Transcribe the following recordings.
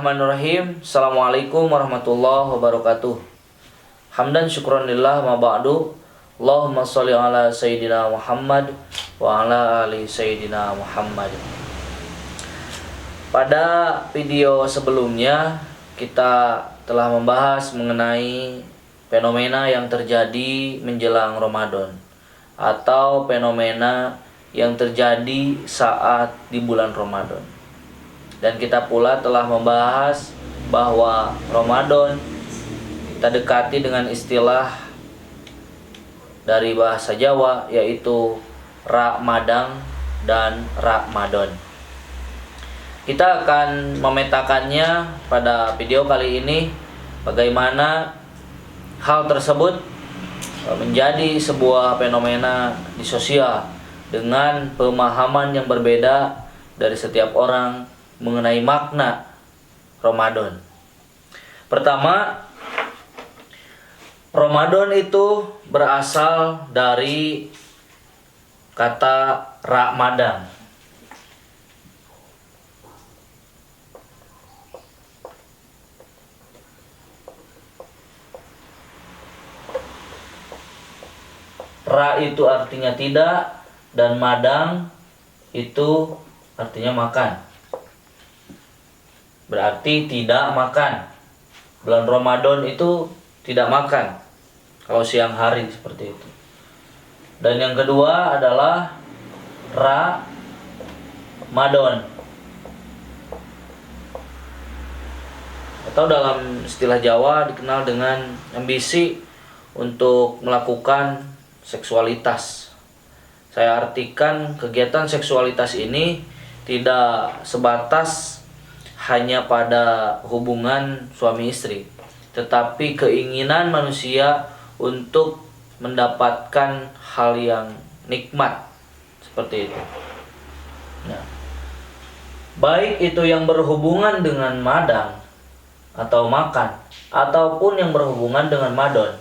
Bismillahirrahmanirrahim. Assalamualaikum warahmatullahi wabarakatuh. Hamdan syukran lillah ma ba'du. Allahumma sholli ala sayyidina Muhammad wa ala ali sayyidina Muhammad. Pada video sebelumnya kita telah membahas mengenai fenomena yang terjadi menjelang Ramadan atau fenomena yang terjadi saat di bulan Ramadan. Dan kita pula telah membahas bahwa Ramadan kita dekati dengan istilah dari bahasa Jawa, yaitu Ramadang dan Ramadan. Kita akan memetakannya pada video kali ini, bagaimana hal tersebut menjadi sebuah fenomena di sosial dengan pemahaman yang berbeda dari setiap orang mengenai makna Ramadan. Pertama, Ramadan itu berasal dari kata Ramadhan. Ra itu artinya tidak, dan madang itu artinya makan. Berarti tidak makan. Bulan Ramadan itu tidak makan kalau siang hari, seperti itu. Dan yang kedua adalah Ramadan, atau dalam istilah Jawa dikenal dengan ambisi untuk melakukan seksualitas. Saya artikan kegiatan seksualitas ini tidak sebatas hanya pada hubungan suami istri, tetapi keinginan manusia untuk mendapatkan hal yang nikmat, seperti itu. Nah, baik itu yang berhubungan dengan madang atau makan, ataupun yang berhubungan dengan madon,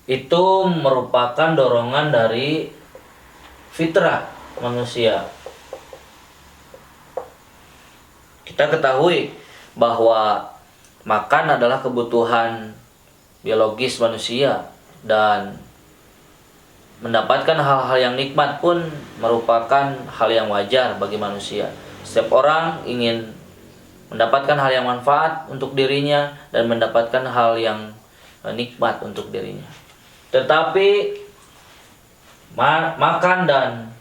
itu merupakan dorongan dari fitrah manusia. Kita ketahui bahwa makan adalah kebutuhan biologis manusia, dan mendapatkan hal-hal yang nikmat pun merupakan hal yang wajar bagi manusia. Setiap orang ingin mendapatkan hal yang manfaat untuk dirinya dan mendapatkan hal yang nikmat untuk dirinya. Tetapi makan dan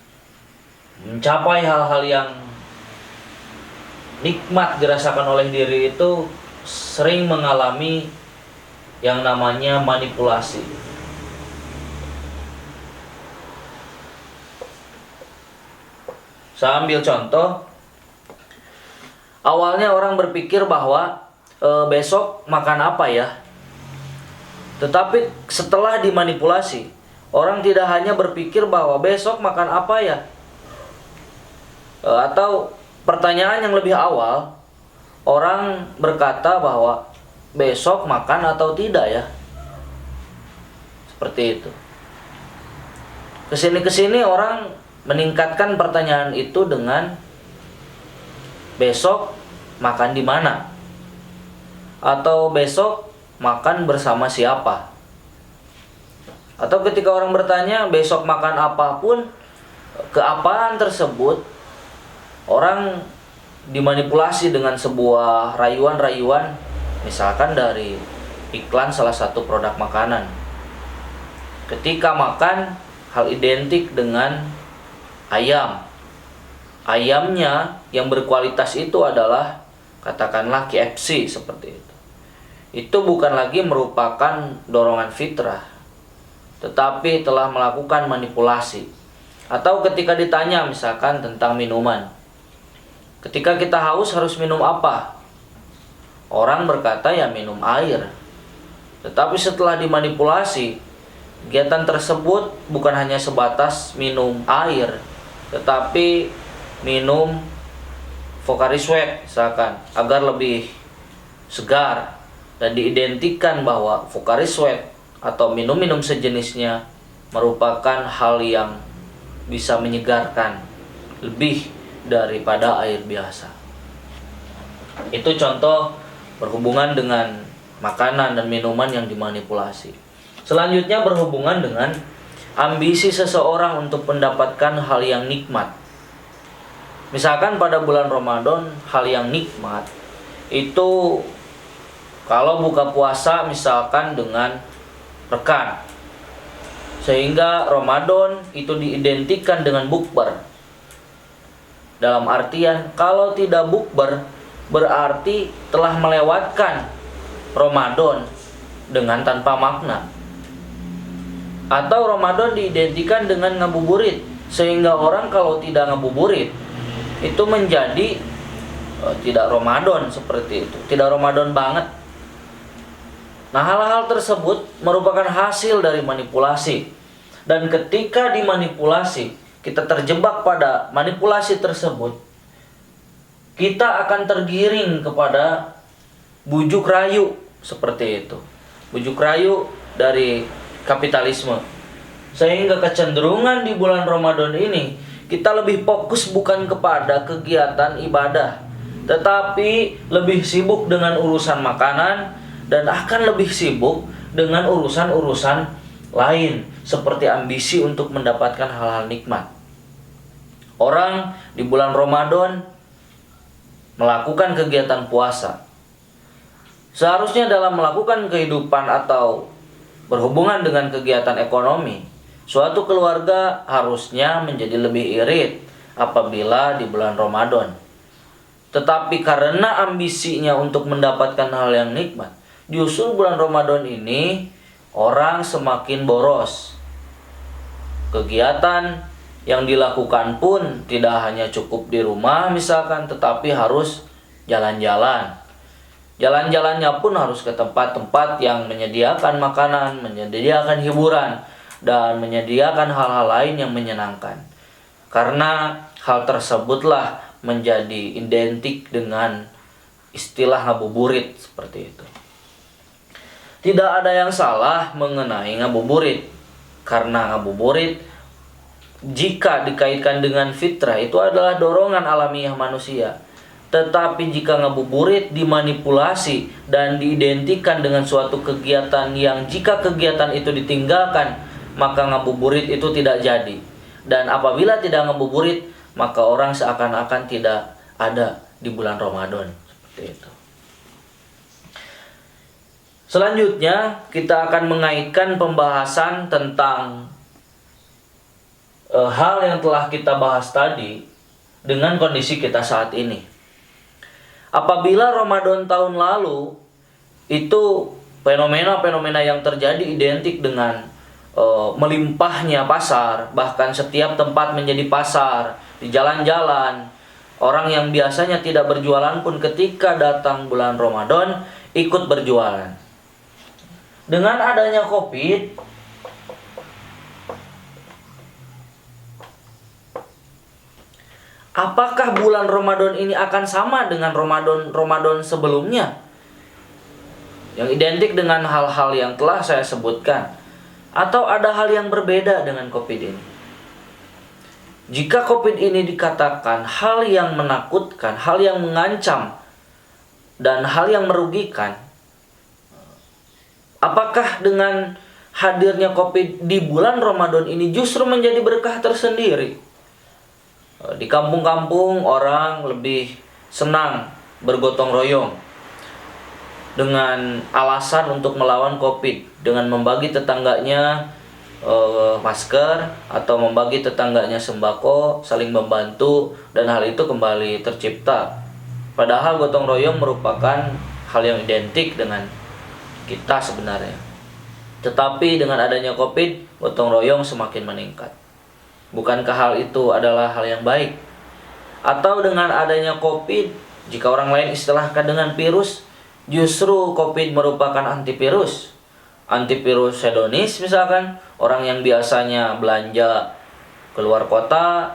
mencapai hal-hal yang nikmat dirasakan oleh diri itu sering mengalami yang namanya manipulasi. Saya ambil contoh. Awalnya orang berpikir bahwa besok makan apa ya. Tetapi setelah dimanipulasi, orang tidak hanya berpikir bahwa besok makan apa ya, atau pertanyaan yang lebih awal, orang berkata bahwa besok makan atau tidak ya. Seperti itu. Kesini orang meningkatkan pertanyaan itu dengan besok makan di mana, atau besok makan bersama siapa. Atau ketika orang bertanya besok makan apapun, keapaan tersebut orang dimanipulasi dengan sebuah rayuan-rayuan, misalkan dari iklan salah satu produk makanan. Ketika makan, hal identik dengan ayam. Ayamnya yang berkualitas itu adalah katakanlah KFC, seperti itu. Itu bukan lagi merupakan dorongan fitrah, tetapi telah melakukan manipulasi. Atau ketika ditanya misalkan tentang minuman, ketika kita haus harus minum apa? Orang berkata ya minum air. Tetapi setelah dimanipulasi, kegiatan tersebut bukan hanya sebatas minum air, tetapi minum Pocari Sweat misalkan, agar lebih segar. Dan diidentikan bahwa Pocari Sweat atau minum-minum sejenisnya merupakan hal yang bisa menyegarkan lebih daripada air biasa. Itu contoh berhubungan dengan makanan dan minuman yang dimanipulasi. Selanjutnya berhubungan dengan ambisi seseorang untuk mendapatkan hal yang nikmat. Misalkan pada bulan Ramadan, hal yang nikmat itu kalau buka puasa misalkan dengan rekan, sehingga Ramadan itu diidentikan dengan bukber. Dalam artian kalau tidak bukber berarti telah melewatkan Ramadan dengan tanpa makna. Atau Ramadan diidentikan dengan ngabuburit, sehingga orang kalau tidak ngabuburit itu menjadi tidak Ramadan, seperti itu, tidak Ramadan banget. Nah, hal-hal tersebut merupakan hasil dari manipulasi. Dan ketika dimanipulasi, kita terjebak pada manipulasi tersebut, kita akan tergiring kepada bujuk rayu, seperti itu. Bujuk rayu dari kapitalisme. Sehingga kecenderungan di bulan Ramadan ini kita lebih fokus bukan kepada kegiatan ibadah, tetapi lebih sibuk dengan urusan makanan dan akan lebih sibuk dengan urusan-urusan lain seperti ambisi untuk mendapatkan hal-hal nikmat. Orang di bulan Ramadan melakukan kegiatan puasa. Seharusnya dalam melakukan kehidupan atau berhubungan dengan kegiatan ekonomi, suatu keluarga harusnya menjadi lebih irit apabila di bulan Ramadan. Tetapi karena ambisinya untuk mendapatkan hal yang nikmat, justru bulan Ramadan ini orang semakin boros. Kegiatan yang dilakukan pun tidak hanya cukup di rumah misalkan, tetapi harus jalan-jalan. Jalan-jalannya pun harus ke tempat-tempat yang menyediakan makanan, menyediakan hiburan, dan menyediakan hal-hal lain yang menyenangkan. Karena hal tersebutlah menjadi identik dengan istilah ngabuburit, seperti itu. Tidak ada yang salah mengenai ngabuburit, karena ngabuburit jika dikaitkan dengan fitrah itu adalah dorongan alamiah manusia. Tetapi jika ngabuburit dimanipulasi dan diidentikan dengan suatu kegiatan yang jika kegiatan itu ditinggalkan, maka ngabuburit itu tidak jadi. Dan apabila tidak ngabuburit, maka orang seakan-akan tidak ada di bulan Ramadan. Seperti itu. Selanjutnya, kita akan mengaitkan pembahasan tentang hal yang telah kita bahas tadi dengan kondisi kita saat ini. Apabila Ramadan tahun lalu itu fenomena-fenomena yang terjadi identik dengan melimpahnya pasar, bahkan setiap tempat menjadi pasar, di jalan-jalan, orang yang biasanya tidak berjualan pun ketika datang bulan Ramadan ikut berjualan. Dengan adanya Covid, apakah bulan Ramadan ini akan sama dengan Ramadan sebelumnya? Yang identik dengan hal-hal yang telah saya sebutkan. Atau ada hal yang berbeda dengan Covid ini? Jika Covid ini dikatakan hal yang menakutkan, hal yang mengancam, dan hal yang merugikan, apakah dengan hadirnya Covid di bulan Ramadan ini justru menjadi berkah tersendiri? Di kampung-kampung orang lebih senang bergotong royong dengan alasan untuk melawan Covid, dengan membagi tetangganya masker atau membagi tetangganya sembako, saling membantu, dan hal itu kembali tercipta. Padahal gotong royong merupakan hal yang identik dengan kita sebenarnya. Tetapi dengan adanya Covid, gotong royong semakin meningkat. Bukankah hal itu adalah hal yang baik? Atau dengan adanya Covid, jika orang lain istilahkan dengan virus, justru Covid merupakan antivirus. Antivirus hedonis misalkan, orang yang biasanya belanja keluar kota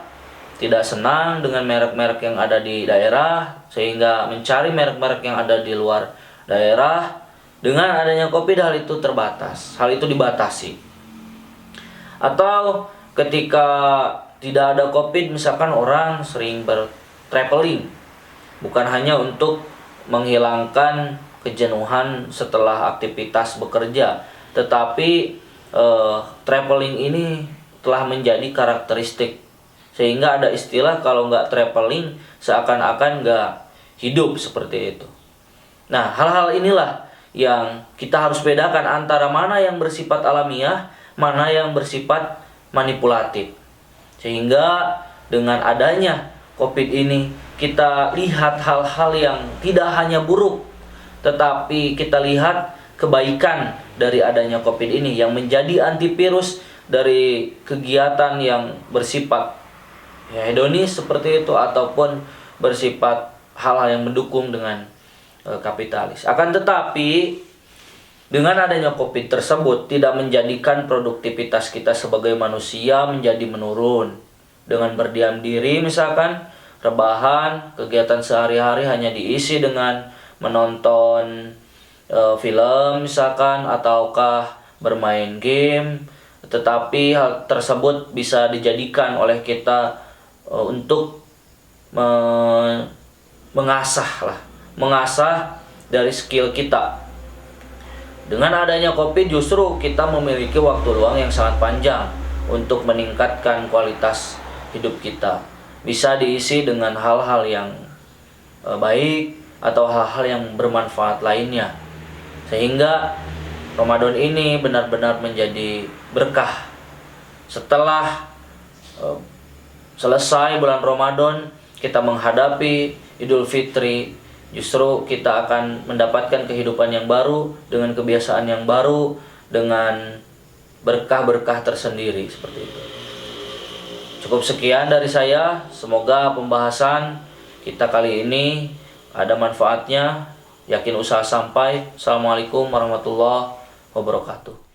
tidak senang dengan merek-merek yang ada di daerah, sehingga mencari merek-merek yang ada di luar daerah. Dengan adanya Covid, hal itu terbatas, hal itu dibatasi. Atau ketika tidak ada Covid, misalkan orang sering bertraveling, bukan hanya untuk menghilangkan kejenuhan setelah aktivitas bekerja, tetapi traveling ini telah menjadi karakteristik, sehingga ada istilah kalau nggak traveling seakan-akan nggak hidup, seperti itu. Nah, hal-hal inilah yang kita harus bedakan antara mana yang bersifat alamiah, mana yang bersifat manipulatif. Sehingga dengan adanya COVID ini, kita lihat hal-hal yang tidak hanya buruk, tetapi kita lihat kebaikan dari adanya COVID ini yang menjadi antivirus dari kegiatan yang bersifat hedonis seperti itu, ataupun bersifat hal-hal yang mendukung dengan kapitalis. Akan tetapi dengan adanya COVID tersebut tidak menjadikan produktivitas kita sebagai manusia menjadi menurun. Dengan berdiam diri misalkan, rebahan, kegiatan sehari-hari hanya diisi dengan menonton film misalkan, ataukah bermain game, tetapi hal tersebut bisa dijadikan oleh kita untuk mengasah dari skill kita. Dengan adanya COVID justru kita memiliki waktu luang yang sangat panjang untuk meningkatkan kualitas hidup kita. Bisa diisi dengan hal-hal yang baik atau hal-hal yang bermanfaat lainnya. Sehingga Ramadan ini benar-benar menjadi berkah. Setelah selesai bulan Ramadan, kita menghadapi Idul Fitri, justru kita akan mendapatkan kehidupan yang baru, dengan kebiasaan yang baru, dengan berkah-berkah tersendiri, seperti itu. Cukup sekian dari saya. Semoga pembahasan kita kali ini ada manfaatnya. Yakin usaha sampai. Assalamualaikum warahmatullahi wabarakatuh.